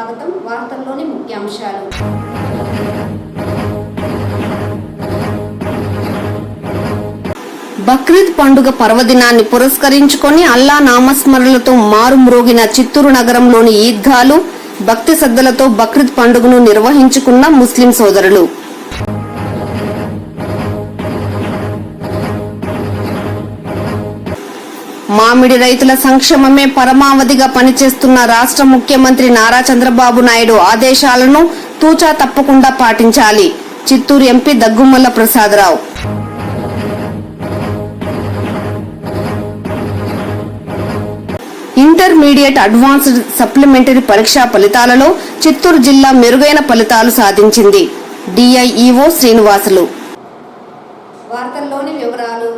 స్వాగతం. వార్తల్లోని ముఖ్యాంశాలు. బక్రీద్ పండుగ పర్వదినాన్ని పురస్కరించుకొని అల్లా నామస్మరణలతో మారుమ్రోగిన చిత్తూరు నగరంలోని ఈద్గాలు భక్తి శ్రద్ధలతో బక్రీద్ పండుగను నిర్వహించుకున్న ముస్లిం సోదరులు. మామిడి రైతుల సంక్షేమమే పరమావధిగా పనిచేస్తున్న రాష్ట్ర ముఖ్యమంత్రి నారా చంద్రబాబు నాయుడు ఆదేశాలను తూచా తప్పకుండా పాటించాలి. Chittoor MP Daggumalla Prasadarao. Intermediate advanced supplementary పరీక్షా ఫలితాలలో చిత్తూరు జిల్లా మెరుగైన ఫలితాలు సాధించింది. డిఐఈఓ శ్రీనివాసులు. వార్తల్లోని వివరాలు.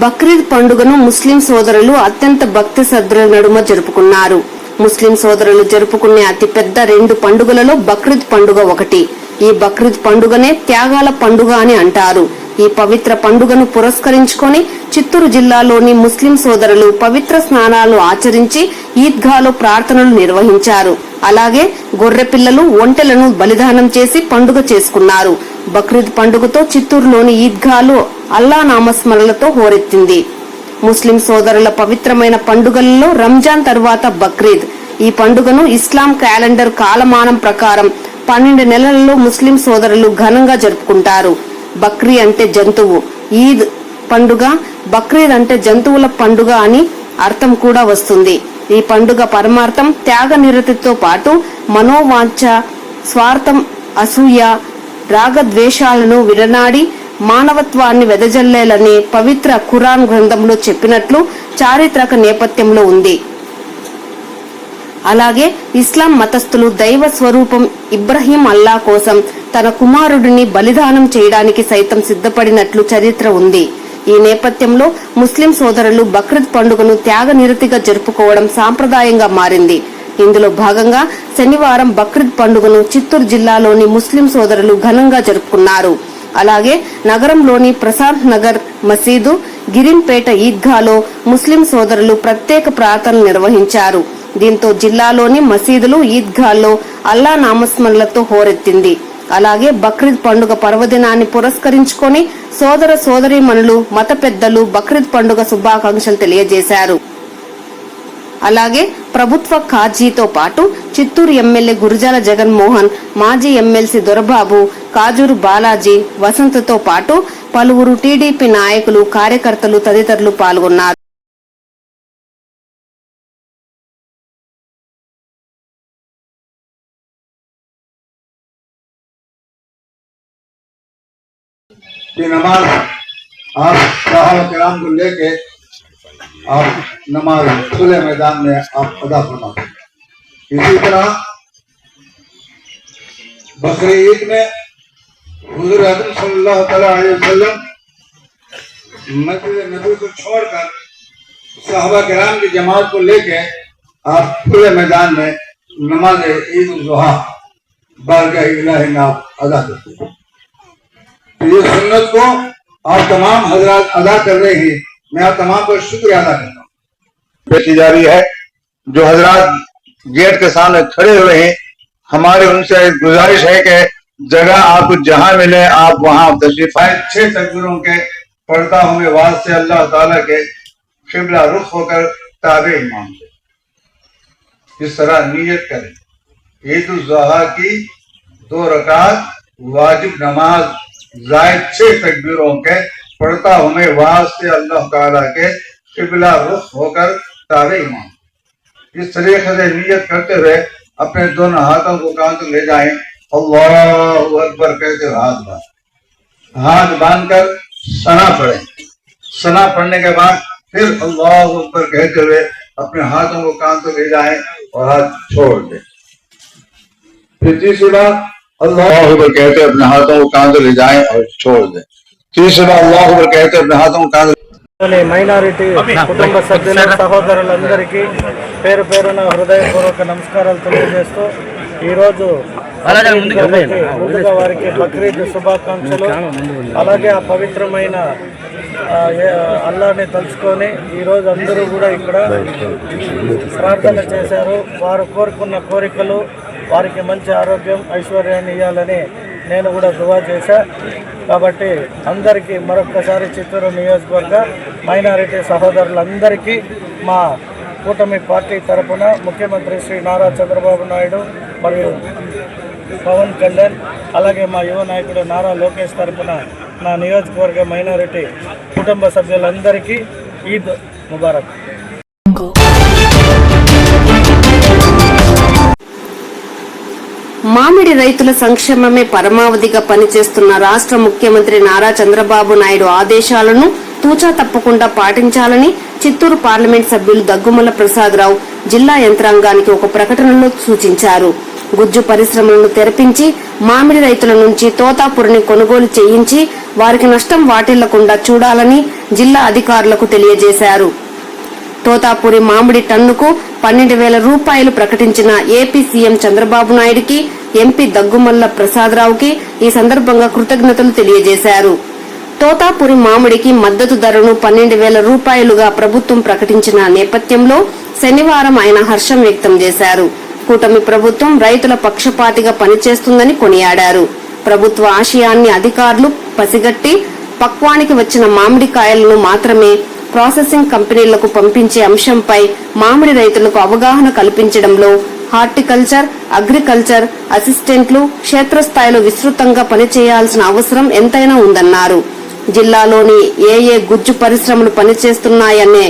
బక్రీద్ పండుగను ముస్లిం సోదరులు అత్యంత భక్తి శ్రద్ధల నడుమ జరుపుకున్నారు. ముస్లిం సోదరులు జరుపుకునే అతిపెద్ద 2 పండుగలలో బక్రీద్ పండుగ ఒకటి. ఈ బక్రీద్ పండుగనే త్యాగాల పండుగ అని అంటారు. ఈ పవిత్ర పండుగను పురస్కరించుకొని చిత్తూరు జిల్లాలోని ముస్లిం సోదరులు పవిత్ర స్నానాలు ఆచరించి ఈద్గాలో ప్రార్థనలు నిర్వహించారు. అలాగే గొర్రె పిల్లలు, ఒంటెలను బలిదానం చేసి పండుగ చేసుకున్నారు. బక్రీద్ పండుగతో చిత్తూరులోని ఈద్గాలు అల్లా నామస్మరణలతో హోరెత్తింది. ముస్లిం సోదరుల పవిత్రమైన పండుగలలో రంజాన్ తర్వాత బక్రీద్. ఈ పండుగను ఇస్లాం క్యాలెండర్ కాలమానం ప్రకారం 12 నెలలలో ముస్లిం సోదరులు ఘనంగా జరుపుకుంటారు. బక్రీ అంటే జంతువు, ఈద్ పండుగ బక్రీద్ అంటే జంతువుల పండుగ అని అర్థం కూడా వస్తుంది. ఈ పండుగ పరమార్థం త్యాగ నిరతితో పాటు మనోవాంఛ, స్వార్థం, అసూయ, రాగద్వేషాలను విడనాడి మానవత్వాన్ని వెదజల్లేలని పవిత్ర ఖురాన్ గ్రంథంలో చెప్పినట్లు చారిత్రక నేపథ్యంలో ఉంది. అలాగే ఇస్లాం మతస్థులు దైవ స్వరూపం ఇబ్రహీం అల్లా కోసం తన కుమారుడిని బలిదానం చేయడానికి సైతం సిద్ధపడినట్లు చరిత్ర ఉంది. ఈ నేపథ్యంలో ముస్లిం సోదరులు బక్రీద్ పండుగను త్యాగ నిరతిగా జరుపుకోవడం సాంప్రదాయంగా మారింది. ఇందులో భాగంగా శనివారం బక్రీద్ పండుగను చిత్తూరు జిల్లాలోని ముస్లిం సోదరులు ఘనంగా జరుపుకున్నారు. అలాగే నగరంలోని ప్రశాంత్ నగర్ మసీదు, గిరింపేట ఈద్గాలో ముస్లిం సోదరులు ప్రత్యేక ప్రార్థనలు నిర్వహించారు. దీంతో జిల్లాలోని మసీదులు, ఈద్గాల్లో అల్లా నామస్మరణలతో హోరెత్తింది. అలాగే బక్రీద్ పండుగ పర్వదినాన్ని పురస్కరించుకొని సోదర సోదరీమణులు, మత పెద్దలు బక్రీద్ పండుగ శుభాకాంక్షలు తెలియజేశారు. అలాగే ప్రభుత్వ కాజీతో పాటు చిత్తూరు ఎమ్మెల్యే గురజాల జగన్మోహన్, మాజీ ఎమ్మెల్సీ దొరబాబు, కాజూరు బాలాజీ, వసంతతో పాటు పలువురు టీడీపీ నాయకులు, కార్యకర్తలు తదితరులు పాల్గొన్నారు. नमाज आप साहब किराम को लेके आप नमाज खुले मैदान में आप अदा फरमाते। इसी तरह बकरी ईद में हुजूर अकरम सल्लल्लाहु अलैहि वसल्लम मस्जिद नबी को छोड़कर साहबा किराम की जमात को लेके आप खुले मैदान में नमाज ईद उल जुहा बारगाह इलाही में आप अदा करते हैं। ये सुन्नत को आप तमाम हजरात अदा कर रहे हैं। मैं आप तमाम को शुक्रिया अदा करता हूँ। बेची जा रही है। जो हजरात गेट के सामने खड़े हुए हैं, हमारे उनसे गुजारिश है कि जगह आपको जहां मिले आप वहां तशरीफ आए। 6 तकबीरों के पढ़ता हूं मैं वाज से अल्लाह ताला के किबला रुख होकर ताबे इमाम से इस तरह नियत करें। ईद उल जुहा की 2 रकात वाजिब नमाज जायद 6 तकबीरों के पढ़ता हूं मैं वाज से अल्लाह ताला के किबला रुख होकर ताबे इमाम। इस तरीके से नियत करते हुए अपने दोनों हाथों को कान तक ले जाएं। अल्लाहु अकबर कहते हुए हाथ बांधकर सना पढ़ें। सना पढ़ने के बाद फिर अल्लाहु अकबर कहते हुए अपने हाथों को कान तक ले जाएं और हाथ छोड़ दें। फिर तीसरी बार अल्लाह अकबर कहते अपने हाथों को कांधे ले जाएं और छोड़ दें। तीसरी बार अल्लाह अकबर कहते अपने हाथों को कांधे మైనారిటీ కుటుంబ సభ్యుల సహోదరులందరికీ పేరు పేరున హృదయపూర్వక నమస్కారాలు తెలియజేస్తూ ఈరోజు ముందుగా వారికి బక్రీద్ శుభాకాంక్షలు. అలాగే ఆ పవిత్రమైన అల్లాహ్ని తలుచుకొని ఈరోజు అందరూ కూడా ఇక్కడ ప్రార్థన చేశారు. వారు కోరుకున్న కోరికలు, వారికి మంచి ఆరోగ్యం, ఐశ్వర్యాన్ని ఇవ్వాలని నేను కూడా దువా చేశా. కాబట్టి అందరికీ మరొక్కసారి చిత్తూరు నియోజకవర్గ మైనారిటీ సహోదరులందరికీ మా కూటమి పార్టీ తరఫున ముఖ్యమంత్రి శ్రీ నారా చంద్రబాబు నాయుడు మరియు పవన్ కళ్యాణ్, అలాగే మా యువ నాయకుడు నారా లోకేష్ తరఫున నా నియోజకవర్గ మైనారిటీ కుటుంబ సభ్యులందరికీ ఈద్ ముబారక్. మామిడి రైతుల సంక్షేమమే పరమావధిగా పనిచేస్తున్న రాష్ట్ర ముఖ్యమంత్రి నారా చంద్రబాబు నాయుడు ఆదేశాలను తూచా తప్పకుండా పాటించాలని చిత్తూరు పార్లమెంట్ సభ్యులు దగ్గుమల్ల ప్రసాదరావు జిల్లా యంత్రాంగానికి ఒక ప్రకటనలో సూచించారు. గుజ్జు పరిశ్రమలను తెరపించి మామిడి రైతుల నుంచి తోతాపురిని కొనుగోలు చేయించి వారికి నష్టం వాటిల్లకుండా చూడాలని జిల్లా అధికారులకు తెలియజేశారు. తోతాపురి మామిడి టన్నుకు 12,000 రూపాయలు ప్రకటించిన ఏపీ సీఎం చంద్రబాబు నాయుడుకి, ఎంపీ దగ్గుమల్ల ప్రసాదరావుకి ఈ సందర్భంగా కృతజ్ఞతలు తెలియజేశారు. తోతాపురి మామిడికి మద్దతు ధరను 12,000 రూపాయలుగా ప్రభుత్వం ప్రకటించిన నేపథ్యంలో శనివారం ఆయన హర్షం వ్యక్తం చేశారు. కూటమి ప్రభుత్వం రైతుల పక్షపాతిగా పనిచేస్తుందని కొనియాడారు. ప్రభుత్వ ఆశయాన్ని అధికారులు పసిగట్టి పక్వానికి వచ్చిన మామిడికాయలను మాత్రమే ప్రాసెసింగ్ కంపెనీలకు పంపించే అంశంపై మామిడి రైతులకు అవగాహన కల్పించడంలో హార్టికల్చర్, అగ్రికల్చర్ అసిస్టెంట్లు క్షేత్రస్థాయిలో విస్తృతంగా పనిచేయాల్సిన అవసరం ఎంతైనా ఉందన్నారు. జిల్లాలోని ఏ గుజ్జు పరిశ్రమలు పనిచేస్తున్నాయనే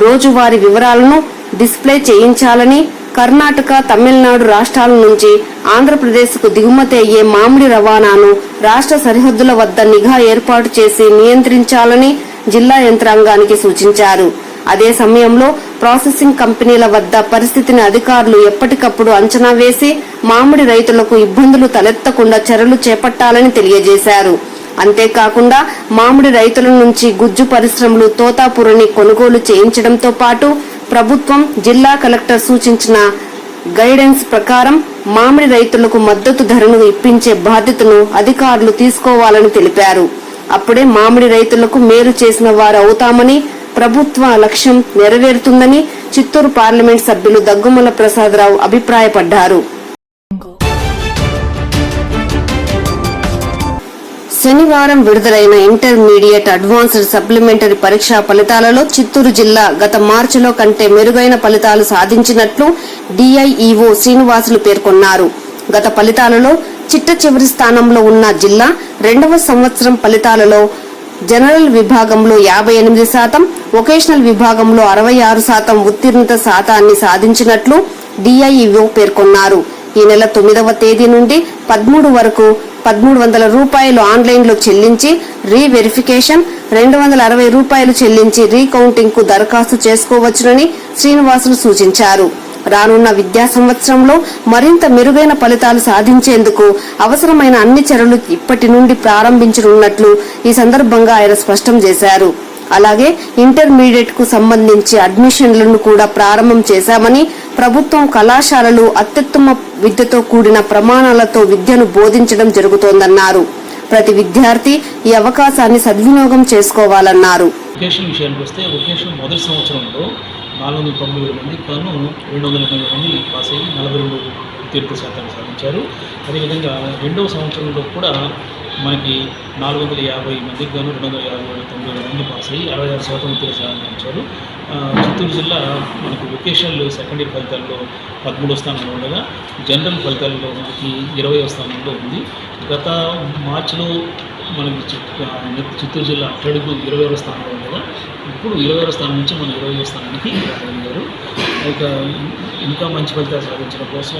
రోజువారీ వివరాలను డిస్ప్లే చేయించాలని, కర్ణాటక, తమిళనాడు రాష్ట్రాల నుంచి ఆంధ్రప్రదేశ్కు దిగుమతి అయ్యే మామిడి రవాణాను రాష్ట్ర సరిహద్దుల వద్ద నిఘా ఏర్పాటు చేసి నియంత్రించాలని జిల్లా యంత్రాంగానికి సూచించారు. అదే సమయంలో ప్రాసెసింగ్ కంపెనీల వద్ద పరిస్థితిని అధికారులు ఎప్పటికప్పుడు అంచనా వేసి మామిడి రైతులకు ఇబ్బందులు తలెత్తకుండా చర్యలు చేపట్టాలని తెలియజేశారు. అంతేకాకుండా మామిడి రైతుల నుంచి గుజ్జు పరిశ్రమలు తోతాపురిని కొనుగోలు చేయించడంతో పాటు ప్రభుత్వం, జిల్లా కలెక్టర్ సూచించిన గైడెన్స్ ప్రకారం మామిడి రైతులకు మద్దతు ధరను ఇప్పించే బాధ్యతను అధికారులు తీసుకోవాలని తెలిపారు. అప్పుడే మామిడి రైతులకు మేలు చేసిన వారు అవుతామని, ప్రభుత్వ లక్ష్యం నెరవేరుతుందని చిత్తూరు పార్లమెంట్ సభ్యులు దగ్గుమల్ల ప్రసాదరావు అభిప్రాయపడ్డారు. శనివారం విడుదలైన ఇంటర్మీడియట్ అడ్వాన్స్డ్ సప్లిమెంటరీ పరీక్షా ఫలితాలలో చిత్తూరు జిల్లా గత మార్చిలో కంటే మెరుగైన ఫలితాలు సాధించినట్లు డిఐఈఓ శ్రీనివాసులు పేర్కొన్నారు. గత ఫలితాలలో చిట్ట చివరి స్థానంలో ఉన్న జిల్లా 2వ సంవత్సరం ఫలితాలలో జనరల్ విభాగంలో 58%, వొకేషనల్ విభాగంలో 66% ఉత్తీర్ణత శాతాన్ని సాధించినట్లు డిఐఈఓ పేర్కొన్నారు. ఈ నెల 9వ తేదీ నుండి 13 వరకు 1,300 రూపాయలు ఆన్లైన్లో చెల్లించి రీవెరిఫికేషన్, 260 రూపాయలు చెల్లించి రీకౌంటింగ్ కు దరఖాస్తు చేసుకోవచ్చునని శ్రీనివాసులు సూచించారు. రానున్న విద్యా సంవత్సరంలో మరింత మెరుగైన ఫలితాలు సాధించేందుకు అవసరమైన అన్ని చర్యలు ఇప్పటి నుండి ప్రారంభించనున్నట్లు ఈ సందర్భంగా ఆయన స్పష్టం చేశారు. అలాగే ఇంటర్మీడియట్ కు సంబంధించి అడ్మిషన్లను కూడా ప్రారంభం చేశామని, ప్రభుత్వం కళాశాలలు అత్యుత్తమ విద్యతో కూడిన ప్రమాణాలతో విద్యను బోధించడం జరుగుతోందన్నారు. ప్రతి విద్యార్థి ఈ అవకాశాన్ని సద్వినియోగం చేసుకోవాలన్నారు. విషయానికి వస్తే వొకేషన్ మొదటి సంవత్సరంలో 490,000 మంది కాను 280 మంది పాస్ అయ్యి 42 ఉత్తీర్ణత శాతాన్ని సాధించారు. అదేవిధంగా 2వ సంవత్సరంలో కూడా మనకి 450 మందికి గాను 259 మంది పాస్ అయ్యి 66% ఉత్తీర్ణత సాధించారు. చిత్తూరు జిల్లా మనకి వొకేషనల్ సెకండ్ ఇయర్ ఫలితాల్లో 13వ స్థానంలో ఉండగా, జనరల్ ఫలితాల్లో మనకి 20వ స్థానంలో ఉంది. గత మార్చిలో మనకి చిత్తూరు జిల్లా అట్టడుగు 20వ స్థానంలో ఉండగా, ఇప్పుడు 20వ స్థానం నుంచి మన 20వ స్థానానికి రాగలిగారు. ఇక ఇంకా మంచి ఫలితాలు సాధించడం కోసం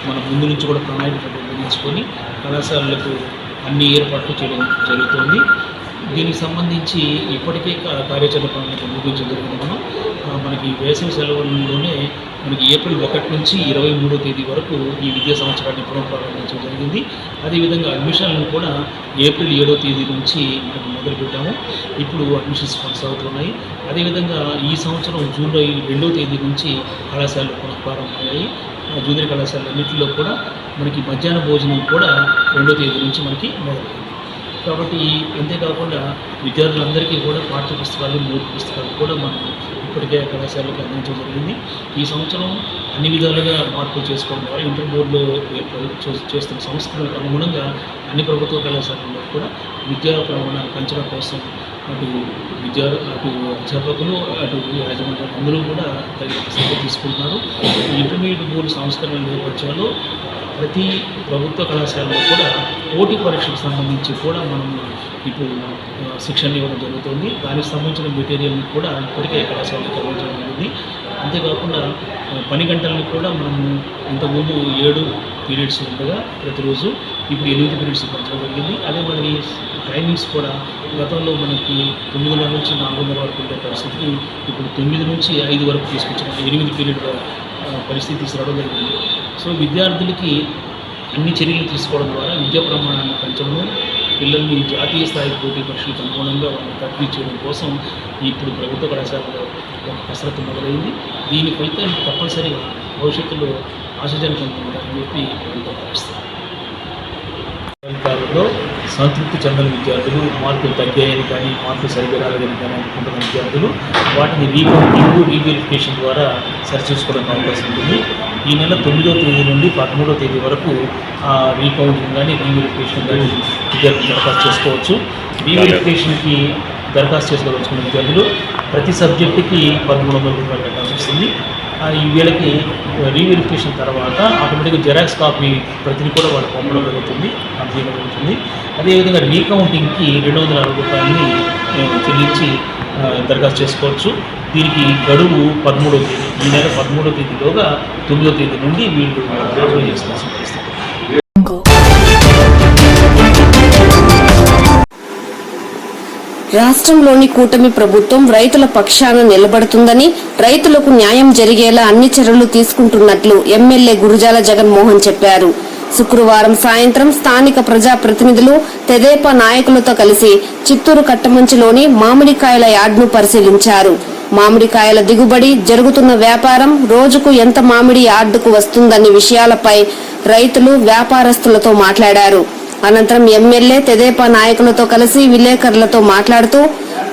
మనం ముందు నుంచి కూడా ప్రణాళిక రూపొందించుకొని కళాశాలలకు అన్ని ఏర్పాట్లు చేయడం జరుగుతుంది. దీనికి సంబంధించి ఇప్పటికే కార్యాచరణ ప్రణాళిక రూపొందించడం జరిగింది. మనకి వేసవి సెలవుల్లోనే మనకి ఏప్రిల్ 1 నుంచి 23వ తేదీ వరకు ఈ విద్యా సంవత్సరాన్ని పునఃప్రారంభించడం జరిగింది. అదేవిధంగా అడ్మిషన్లను కూడా ఏప్రిల్ 7వ తేదీ నుంచి మనకు మొదలుపెట్టాము. ఇప్పుడు అడ్మిషన్స్ కొనసాగుతున్నాయి. అదేవిధంగా ఈ సంవత్సరం జూలై 2వ తేదీ నుంచి కళాశాలలు పునఃప్రారంభమయ్యాయి. జూనియర్ కళాశాలన్నింటిలో కూడా మనకి మధ్యాహ్న భోజనం కూడా 2వ తేదీ నుంచి మనకి మొదలైంది. కాబట్టి అంతేకాకుండా విద్యార్థులందరికీ కూడా పాఠ్య పుస్తకాలు, నోట్ పుస్తకాలు కూడా మనం ఇప్పటికే కళాశాలకు అందించడం జరిగింది. ఈ సంవత్సరం అన్ని విధాలుగా మార్పులు చేసుకోవడం ద్వారా ఇంటర్ బోర్డులో చేస్తున్న సంస్కరణలకు అనుగుణంగా అన్ని ప్రభుత్వ కళాశాలల్లో కూడా విద్యా ప్రమాణాలు పెంచడం కోసం అటు అధ్యాపకులు, అటు యాజమాన్యం అందరూ కూడా తగిన శ్రద్ధ తీసుకుంటున్నారు. ఇంటర్మీడియట్ బోర్డు సంస్కరణ నేపథ్యంలో ప్రతి ప్రభుత్వ కళాశాలలో కూడా పోటీ పరీక్షకు సంబంధించి కూడా మనం ఇప్పుడు శిక్షణ ఇవ్వడం జరుగుతుంది. దానికి సంబంధించిన మెటీరియల్ని కూడా ఇప్పటికే కళాశాలకు అందించడం జరిగింది. అంతేకాకుండా పని గంటలను కూడా మనము ఇంతకుముందు 7 పీరియడ్స్ ఉండగా ప్రతిరోజు ఇప్పుడు 8 పీరియడ్స్ పెంచడం జరిగింది. అదే మరి టైమింగ్స్ కూడా గతంలో మనకి 9:30 నుంచి 4:30 వరకు ఉండే పరిస్థితిని ఇప్పుడు 9 నుంచి 5 వరకు తీసుకొచ్చిన 8 పీరియడ్ పరిస్థితి తీసుకురావడం జరిగింది. సో విద్యార్థులకి అన్ని చర్యలు తీసుకోవడం ద్వారా విద్యా ప్రమాణాన్ని పెంచడం, పిల్లల్ని జాతీయ స్థాయి పోటీ పరీక్షలకు అనుగుణంగా వాళ్ళని తరబిదు చేయడం కోసం ఇప్పుడు ప్రభుత్వ కళాశాలలో ఒక కసరత్తు మొదలైంది. దీని ఫలితాలు తప్పనిసరిగా భవిష్యత్తులో ఆశాజనకంగా ఉంటారని చెప్పి భావిస్తాను. ఫలితాలలో సంతృప్తి చెందని విద్యార్థులు, మార్కులు తగ్గాయని కానీ మార్కులు సరిగ్గా రాలేదని కానీ అనుకుంటున్న విద్యార్థులు వాటిని రీకౌంటింగ్, రీవెరిఫికేషన్ ద్వారా సరిచూసుకోవడానికి అవకాశం ఉంటుంది. ఈ నెల 9వ తేదీ నుండి 13వ తేదీ వరకు రీకౌంటింగ్ కానీ రీవెరిఫికేషన్ కానీ విద్యార్థులు దరఖాస్తు చేసుకోవచ్చు. రీవెరిఫికేషన్కి దరఖాస్తు చేసుకోవాల్సిన విద్యార్థులు ప్రతి సబ్జెక్టుకి 1300 రూపాయలు కట్టాల్సి వస్తుంది. ఈ వీళ్ళకి రీవెరిఫికేషన్ తర్వాత ఆటోమేటిక్గా జెరాక్స్ కాపీ ప్రతిని కూడా వాళ్ళు పంపడం జరుగుతుంది, అందజేయడం జరుగుతుంది. అదేవిధంగా రీకౌంటింగ్కి 260 రూపాయలని చెల్లించి దరఖాస్తు చేసుకోవచ్చు. దీనికి గడువు 13వ తేదీ. ఈ నెల 13వ తేదీలోగా 9వ తేదీ నుండి వీళ్ళు అప్లై చేసుకోవాల్సిన పరిస్థితి. రాష్ట్రంలోని కూటమి ప్రభుత్వం రైతుల పక్షాన నిలబడుతుందని, రైతులకు న్యాయం జరిగేలా అన్ని చర్యలు తీసుకుంటున్నట్లు ఎమ్మెల్యే గురజాల జగన్మోహన్ చెప్పారు. శుక్రవారం సాయంత్రం స్థానిక ప్రజాప్రతినిధులు, తెదేపా నాయకులతో కలిసి చిత్తూరు కట్టమంచిలోని మామిడికాయల యార్డును పరిశీలించారు. మామిడికాయల దిగుబడి, జరుగుతున్న వ్యాపారం, రోజుకు ఎంత మామిడి యార్డుకు వస్తుందనే విషయాలపై రైతులు, వ్యాపారస్తులతో మాట్లాడారు. అనంతరం ఎమ్మెల్యే తెదేపా నాయకులతో కలిసి విలేకరులతో మాట్లాడుతూ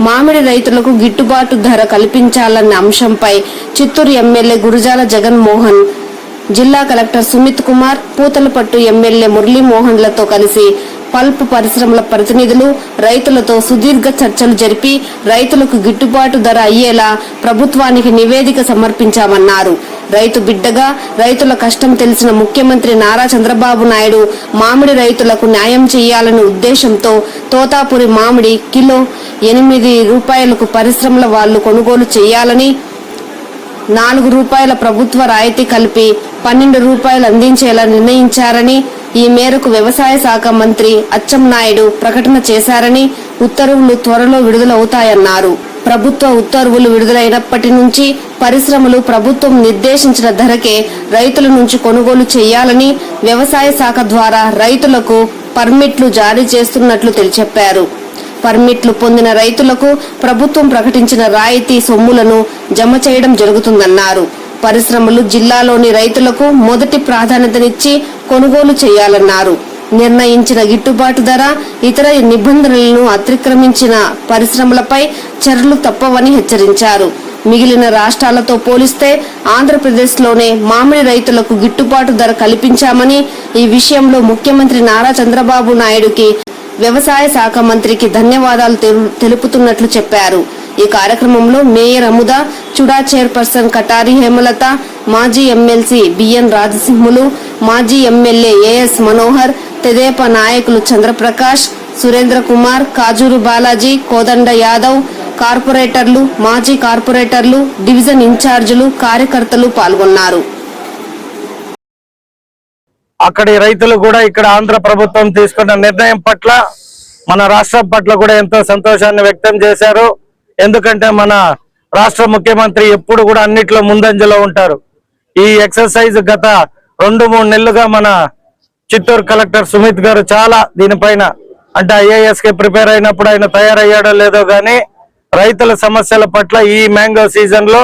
మామిడి రైతులకు గిట్టుబాటు ధర కల్పించాలన్న అంశంపై చిత్తూరు ఎమ్మెల్యే గురజాల జగన్మోహన్, జిల్లా కలెక్టర్ సుమిత్ కుమార్, పూతలపట్టు ఎమ్మెల్యే మురళీమోహన్లతో కలిసి పల్ప్ పరిశ్రమల ప్రతినిధులు, రైతులతో సుదీర్ఘ చర్చలు జరిపి రైతులకు గిట్టుబాటు ధర అయ్యేలా ప్రభుత్వానికి నివేదిక సమర్పించామన్నారు. రైతు బిడ్డగా రైతుల కష్టం తెలిసిన ముఖ్యమంత్రి నారా చంద్రబాబు నాయుడు మామిడి రైతులకు న్యాయం చేయాలనే ఉద్దేశంతో తోతాపురి మామిడి కిలో 8 రూపాయలకు పరిశ్రమల వాళ్లు కొనుగోలు చేయాలని, 4 రూపాయల ప్రభుత్వ రాయితీ కలిపి 12 రూపాయలు అందించేలా నిర్ణయించారని, ఈ మేరకు వ్యవసాయ శాఖ మంత్రి అచ్చెన్నాయుడు ప్రకటన చేశారని, ఉత్తర్వులు త్వరలో విడుదలవుతాయన్నారు. ప్రభుత్వ ఉత్తర్వులు విడుదలైనప్పటి నుంచి పరిశ్రమలు ప్రభుత్వం నిర్దేశించిన ధరకే రైతుల నుంచి కొనుగోలు చేయాలని వ్యవసాయ శాఖ ద్వారా రైతులకు పర్మిట్లు జారీ చేస్తున్నట్లు తెలియచెప్పారు. పర్మిట్లు పొందిన రైతులకు ప్రభుత్వం ప్రకటించిన రాయితీ సొమ్ములను జమ చేయడం జరుగుతుందన్నారు. పరిశ్రమలు జిల్లాలోని రైతులకు మొదటి ప్రాధాన్యతనిచ్చి కొనుగోలు చేయాలన్నారు. నిర్ణయించిన గిట్టుబాటు ధర, ఇతర నిబంధనలను అతిక్రమించిన పరిశ్రమలపై చర్యలు తప్పవని హెచ్చరించారు. మిగిలిన రాష్ట్రాలతో పోలిస్తే ఆంధ్రప్రదేశ్లోనే మామిడి రైతులకు గిట్టుబాటు ధర కల్పించామని, ఈ విషయంలో ముఖ్యమంత్రి నారా చంద్రబాబు నాయుడుకి, వ్యవసాయ శాఖ మంత్రికి ధన్యవాదాలు తెలుపుతున్నట్లు చెప్పారు. ఈ కార్యక్రమంలో మేయర్ అముద, చుడా చైర్పర్సన్ కటారి హేమలత, మాజీ ఎమ్మెల్సీ బిఎన్ రాజసింహులు, మాజీ ఎమ్మెల్యే ఏఎస్ మనోహర్, తెదేపా నాయకులు చంద్రప్రకాష్, సురేంద్ర కుమార్, కాజూరు బాలాజీ, కోదండ యాదవ్, కార్పొరేటర్లు, మాజీ కార్పొరేటర్లు, డివిజన్ ఇన్ఛార్జీలు, కార్యకర్తలు పాల్గొన్నారు. అక్కడి రైతులు కూడా ఇక్కడ ఆంధ్ర ప్రభుత్వం తీసుకున్న నిర్ణయం పట్ల, మన రాష్ట్రం పట్ల కూడా ఎంతో సంతోషాన్ని వ్యక్తం చేశారు. ఎందుకంటే మన రాష్ట్ర ముఖ్యమంత్రి ఎప్పుడు కూడా అన్నిట్లో ముందంజలో ఉంటారు. ఈ ఎక్సర్సైజ్ గత 2-3 నెలలుగా మన చిత్తూరు కలెక్టర్ సుమిత్ గారు చాలా దీనిపైన, అంటే IAS కి ప్రిపేర్ అయినప్పుడు ఆయన తయారయ్యాడో లేదో గానీ రైతుల సమస్యల పట్ల ఈ మ్యాంగో సీజన్ లో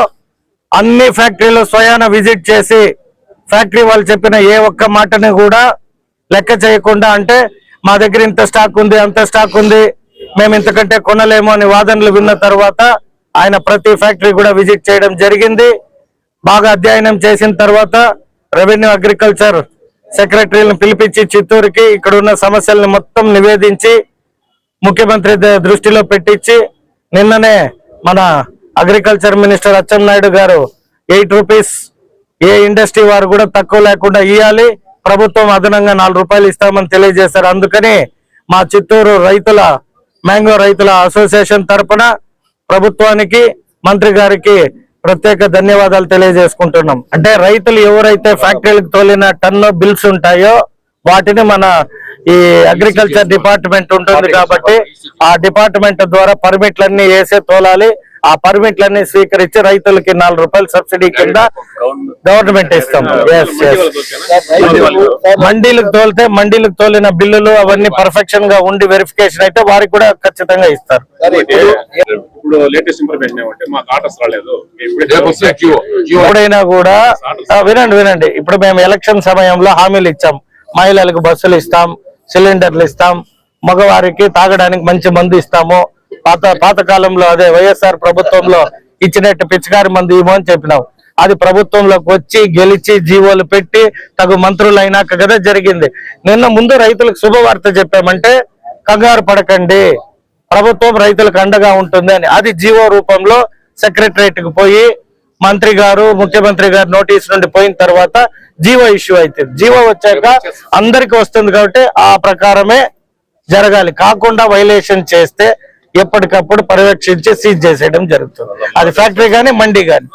అన్ని ఫ్యాక్టరీలు స్వయాన విజిట్ చేసి ఫ్యాక్టరీ వాళ్ళు చెప్పిన ఏ ఒక్క మాటని కూడా లెక్క చేయకుండా, అంటే మా దగ్గర ఇంత స్టాక్ ఉంది, అంత స్టాక్ ఉంది, మేము ఇంతకంటే కొనలేము అని వాదనలు విన్న తర్వాత ఆయన ప్రతి ఫ్యాక్టరీ కూడా విజిట్ చేయడం జరిగింది. బాగా అధ్యయనం చేసిన తర్వాత రెవెన్యూ అగ్రికల్చర్ సెక్రటరీలను పిలిపించి చిత్తూరుకి ఇక్కడ ఉన్న సమస్యలను మొత్తం నివేదించి ముఖ్యమంత్రి దృష్టిలో పెట్టించి నిన్ననే మన అగ్రికల్చర్ మినిస్టర్ అచ్చెన్నాయుడు గారు 8 రూపీస్ ఏ ఇండస్ట్రీ వారు కూడా తక్కువ లేకుండా ఇవ్వాలి, ప్రభుత్వం అదనంగా 4 రూపాయలు ఇస్తామని తెలియజేశారు. అందుకని మా చిత్తూరు మ్యాంగో రైతుల అసోసియేషన్ తరపున ప్రభుత్వానికి, మంత్రి గారికి ప్రత్యేక ధన్యవాదాలు తెలియజేసుకుంటున్నాం. అంటే రైతులు ఎవరైతే ఫ్యాక్టరీలకు తోలిన టన్ను బిల్స్ ఉంటాయో వాటిని మన ఈ అగ్రికల్చర్ డిపార్ట్మెంట్ ఉంటుంది కాబట్టి ఆ డిపార్ట్మెంట్ ద్వారా పర్మిట్లన్నీ వేసే తోలాలి. ఆ పర్మిట్లన్నీ స్వీకరించి రైతులకి 4 రూపాయలు సబ్సిడీ కింద గవర్నమెంట్ ఇస్తాం. మండీలకు తోలిన బిల్లులు అవన్నీ పర్ఫెక్షన్ గా ఉండి వెరిఫికేషన్ అయితే వారికి కూడా ఖచ్చితంగా ఇస్తారు. ఎప్పుడైనా కూడా వినండి, ఇప్పుడు మేము ఎలక్షన్ సమయంలో హామీలు ఇచ్చాం. మహిళలకు బస్సులు ఇస్తాం, సిలిండర్లు ఇస్తాం, మగవారికి తాగడానికి మంచి మందు ఇస్తాము. పాత కాలంలో అదే వైఎస్ఆర్ ప్రభుత్వంలో ఇచ్చినట్టు పిచికారి మందు ఇవ్వము అని చెప్పినాం. అది ప్రభుత్వంలోకి వచ్చి గెలిచి జీవోలు పెట్టి తగు మంత్రులు అయినాక కదా జరిగింది. నిన్న ముందు రైతులకు శుభవార్త చెప్పామంటే కంగారు పడకండి, ప్రభుత్వం రైతులకు అండగా ఉంటుంది అని. అది జీవో రూపంలో సెక్రటరేట్ కు పోయి మంత్రి గారు, ముఖ్యమంత్రి గారు నోటీస్ నుండి పోయిన తర్వాత జీవో ఇష్యూ అవుతుంది. జీవో వచ్చాక అందరికి వస్తుంది కాబట్టి ఆ ప్రకారమే జరగాలి. కాకుండా వైలేషన్ చేస్తే ఎప్పటికప్పుడు పర్యవేక్షించి సీజ్ చేసేయడం జరుగుతుంది. అది ఫ్యాక్టరీ కానీ మండీ కానీ.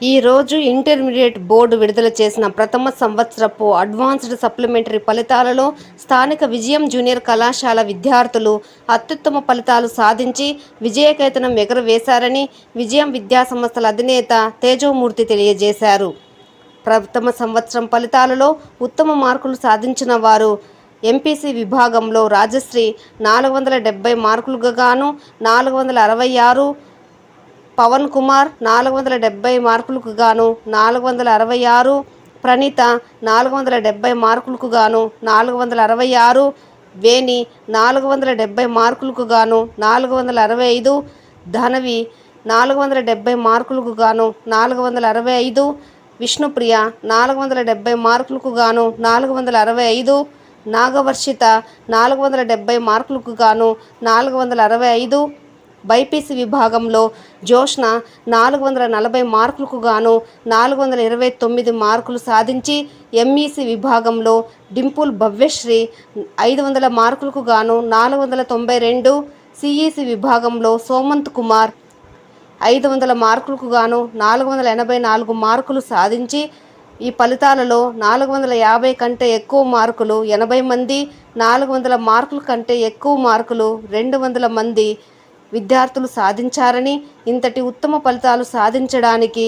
ఈ రోజు ఇంటర్మీడియట్ బోర్డు విడుదల చేసిన ప్రథమ సంవత్సరపు అడ్వాన్స్డ్ సప్లిమెంటరీ ఫలితాలలో స్థానిక విజయం జూనియర్ కళాశాల విద్యార్థులు అత్యుత్తమ ఫలితాలు సాధించి విజయకేతనం ఎగురవేశారని విజయం విద్యాసంస్థల అధినేత తేజోమూర్తి తెలియజేశారు. ప్రథమ సంవత్సరం ఫలితాలలో ఉత్తమ మార్కులు సాధించిన వారు ఎంపీసీ విభాగంలో రాజశ్రీ 470 మార్కులకు గాను 466, పవన్ కుమార్ 470 మార్కులకు గాను 466, ప్రణీత 470 మార్కులకు గాను 466, వేణి 470 మార్కులకు గాను 465, ధనవి 470 మార్కులకు గాను 465, విష్ణుప్రియ 470 మార్కులకు గాను 465, నాగవర్షిత 470 మార్కులకు గాను 465, బైపీసీ విభాగంలో జోష్న 440 మార్కులకు గాను 429 మార్కులు సాధించి ఎంఈసీ విభాగంలో డింపుల్ భవ్యశ్రీ 500 మార్కులకు గాను 492, సిఈసీ విభాగంలో సోమంత్ కుమార్ 500 మార్కులకు గాను 484 మార్కులు సాధించి ఈ ఫలితాలలో 450 కంటే ఎక్కువ మార్కులు 80 మంది, 400 మార్కుల కంటే ఎక్కువ మార్కులు 200 మంది విద్యార్థులు సాధించారని, ఇంతటి ఉత్తమ ఫలితాలు సాధించడానికి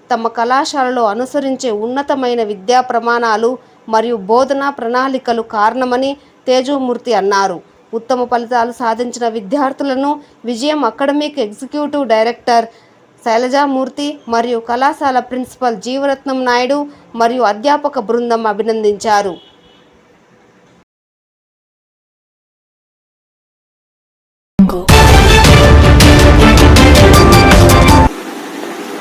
తమ కళాశాలలో అనుసరించే ఉన్నతమైన విద్యా ప్రమాణాలు మరియు బోధనా ప్రణాళికలు కారణమని తేజోమూర్తి అన్నారు. ఉత్తమ ఫలితాలు సాధించిన విద్యార్థులను విజయం అకాడమిక్ ఎగ్జిక్యూటివ్ డైరెక్టర్ శైలజామూర్తి మరియు కళాశాల ప్రిన్సిపల్ జీవరత్నం నాయుడు మరియు అధ్యాపక బృందం అభినందించారు.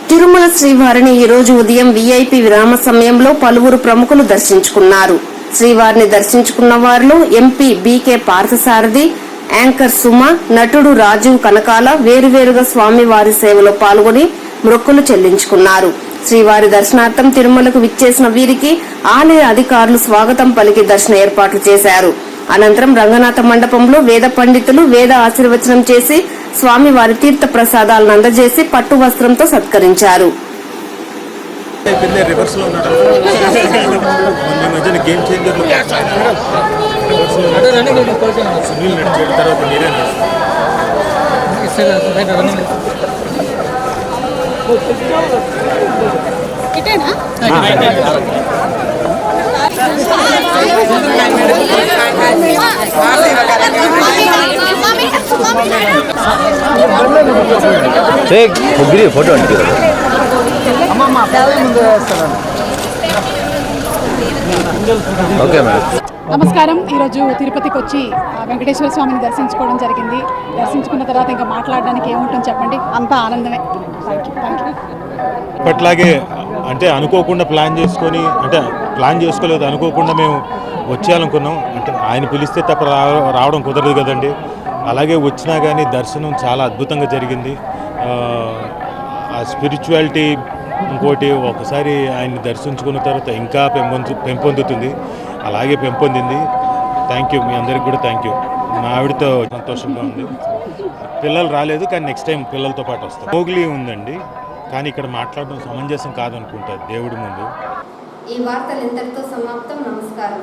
తిరుమల శ్రీవారిని ఈరోజు ఉదయం వీఐపీ విరామ సమయంలో పలువురు ప్రముఖులు దర్శించుకున్నారు. శ్రీవారిని దర్శించుకున్న వారిలో MP BK Parthasarathi, anchor Suma, నటుడు రాజీవ్ కనకాల వేరువేరుగా స్వామివారి సేవలో పాల్గొని మొక్కులు చెల్లించుకున్నారు. శ్రీవారి దర్శనార్థం తిరుమలకు విచ్చేసిన వీరికి ఆలయ అధికారులు స్వాగతం పలికి దర్శన ఏర్పాట్లు చేశారు. అనంతరం రంగనాథ మండపంలో వేద పండితులు వేద ఆశీర్వచనం చేసి స్వామివారి తీర్థ ప్రసాదాలను అందజేసి పట్టు వస్త్రంతో సత్కరించారు. Mami, ఫోటో అంటే ఓకే మేడం. నమస్కారం. ఈరోజు తిరుపతికి వచ్చి వెంకటేశ్వర స్వామిని దర్శించుకోవడం జరిగింది. దర్శించుకున్న తర్వాత ఇంకా మాట్లాడడానికి ఏముంటుంది చెప్పండి, అంతా ఆనందమే. Thank you. ఇప్పట్లాగే అంటే అనుకోకుండా ప్లాన్ చేసుకోలేదు, అనుకోకుండా మేము వచ్చేయాలనుకున్నాం. అంటే ఆయన పిలిస్తే తప్ప రావడం కుదరదు కదండి. అలాగే వచ్చినా కానీ దర్శనం చాలా అద్భుతంగా జరిగింది. ఆ స్పిరిచువాలిటీ ఇంకోటి ఒకసారి ఆయన్ని దర్శించుకున్న తర్వాత ఇంకా పెంపొందుతుంది, అలాగే పెంపొందింది. థ్యాంక్ యూ, మీ అందరికి కూడా థ్యాంక్ యూ. మా ఆవిడతో సంతోషంగా ఉంది. పిల్లలు రాలేదు, కానీ నెక్స్ట్ టైం పిల్లలతో పాటు వస్తాం. మోగ్లీ ఉందండి, కానీ ఇక్కడ మాట్లాడడం సమంజసం కాదనుకుంటా దేవుడి ముందు. ఈ వార్తలు ఇంతటితో సమాప్తం. నమస్కారం.